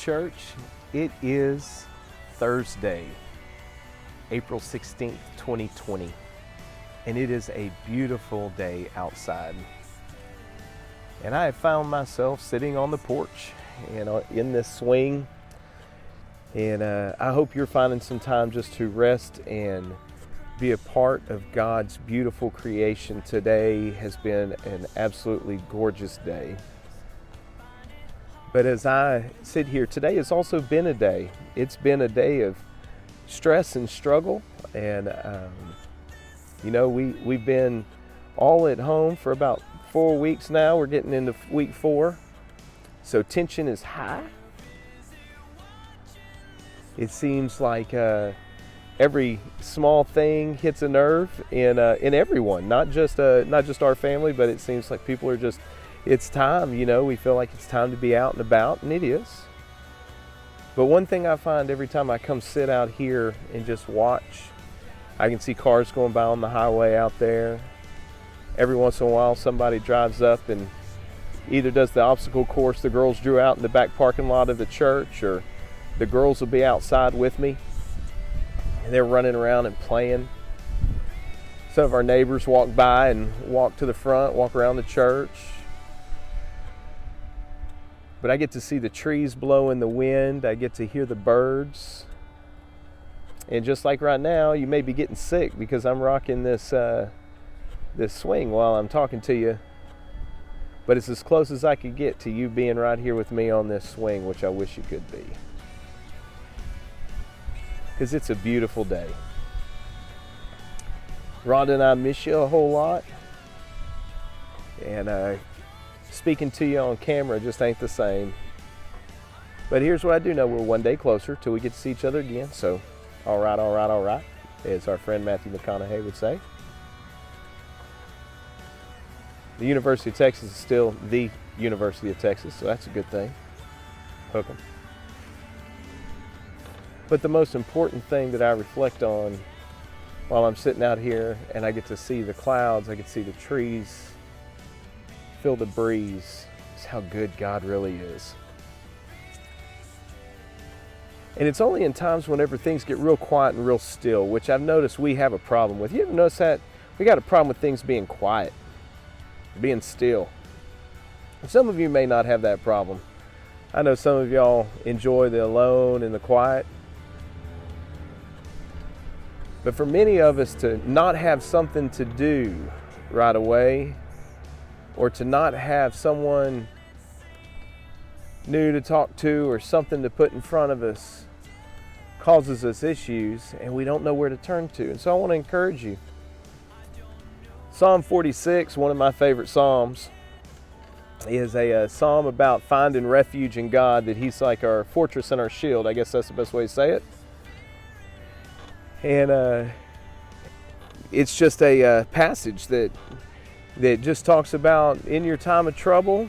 church. It is Thursday, April 16th, 2020, and it is a beautiful day outside. And I have found myself sitting on the porch, in this swing, and I hope you're finding some time just to rest and be a part of God's beautiful creation. Today has been an absolutely gorgeous day. But as I sit here, today has also been a day. It's been a day of stress and struggle. And, we've been all at home for about 4 weeks now. We're getting into week 4. So tension is high. It seems like every small thing hits a nerve in everyone, not just our family, but it seems like people are just, it's time, we feel like it's time to be out and about, and it is. But one thing I find every time I come sit out here and just watch, I can see cars going by on the highway out there. Every once in a while somebody drives up and either does the obstacle course the girls drew out in the back parking lot of the church, or the girls will be outside with me and they're running around and playing. Some of our neighbors walk by and walk to the front, walk around the church. But I get to see the trees blow in the wind. I get to hear the birds. And just like right now, you may be getting sick because I'm rocking this swing while I'm talking to you. But it's as close as I could get to you being right here with me on this swing, which I wish you could be. Because it's a beautiful day. Rhonda and I miss you a whole lot. And speaking to you on camera just ain't the same. But here's what I do know. We're one day closer till we get to see each other again. So, all right, as our friend Matthew McConaughey would say. The University of Texas is still the University of Texas, so that's a good thing. Hook 'em. But the most important thing that I reflect on while I'm sitting out here and I get to see the clouds, I get to see the trees, feel the breeze, is how good God really is. And it's only in times whenever things get real quiet and real still, which I've noticed we have a problem with. You ever notice that? We got a problem with things being quiet, being still. Some of you may not have that problem. I know some of y'all enjoy the alone and the quiet. But for many of us to not have something to do right away, or to not have someone new to talk to or something to put in front of us, causes us issues and we don't know where to turn to. And so I want to encourage you. Psalm 46, one of my favorite psalms, is a psalm about finding refuge in God, that He's like our fortress and our shield. I guess that's the best way to say it. And it's just a passage that just talks about, in your time of trouble,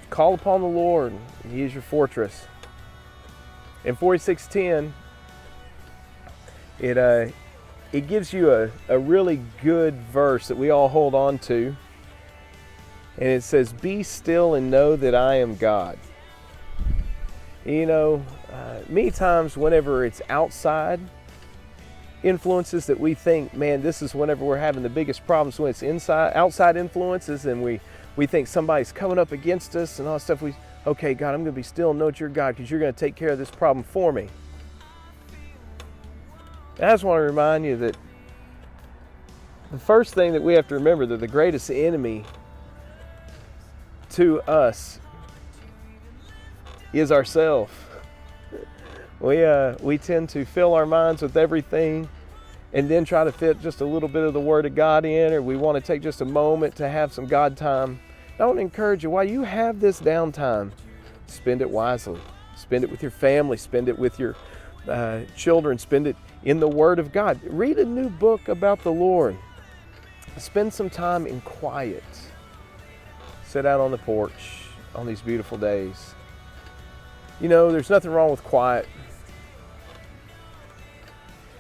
call upon the Lord. He is your fortress. In 46:10, it gives you a really good verse that we all hold on to. And it says, "Be still and know that I am God." Many times whenever it's outside influences that we think, man, this is whenever we're having the biggest problems, when it's outside influences, and we think somebody's coming up against us and all that stuff. Okay, God, I'm going to be still and know that you're God, because you're going to take care of this problem for me. And I just want to remind you that the first thing that we have to remember, that the greatest enemy to us is ourselves. We tend to fill our minds with everything and then try to fit just a little bit of the Word of God in, or we want to take just a moment to have some God time. I want to encourage you, while you have this downtime, spend it wisely. Spend it with your family. Spend it with your children. Spend it in the Word of God. Read a new book about the Lord. Spend some time in quiet. Sit out on the porch on these beautiful days. There's nothing wrong with quiet.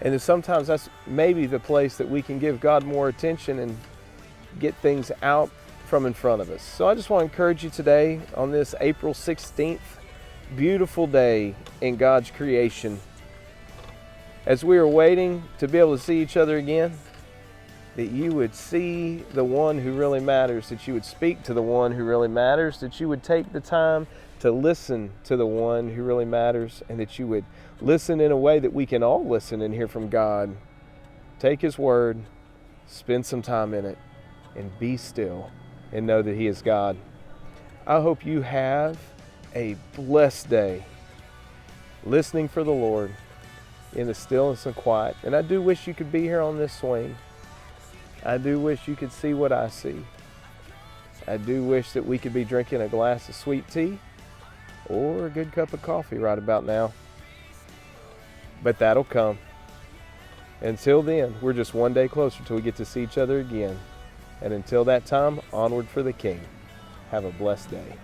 And sometimes that's maybe the place that we can give God more attention and get things out from in front of us. So I just want to encourage you today on this April 16th, beautiful day in God's creation, as we are waiting to be able to see each other again, that you would see the one who really matters, that you would speak to the one who really matters, that you would take the time to listen to the one who really matters, and that you would listen in a way that we can all listen and hear from God. Take His word, spend some time in it, and be still and know that He is God. I hope you have a blessed day listening for the Lord in the stillness and quiet. And I do wish you could be here on this swing. I do wish you could see what I see. I do wish that we could be drinking a glass of sweet tea or a good cup of coffee right about now. But that'll come. Until then, we're just one day closer till we get to see each other again. And until that time, onward for the King. Have a blessed day.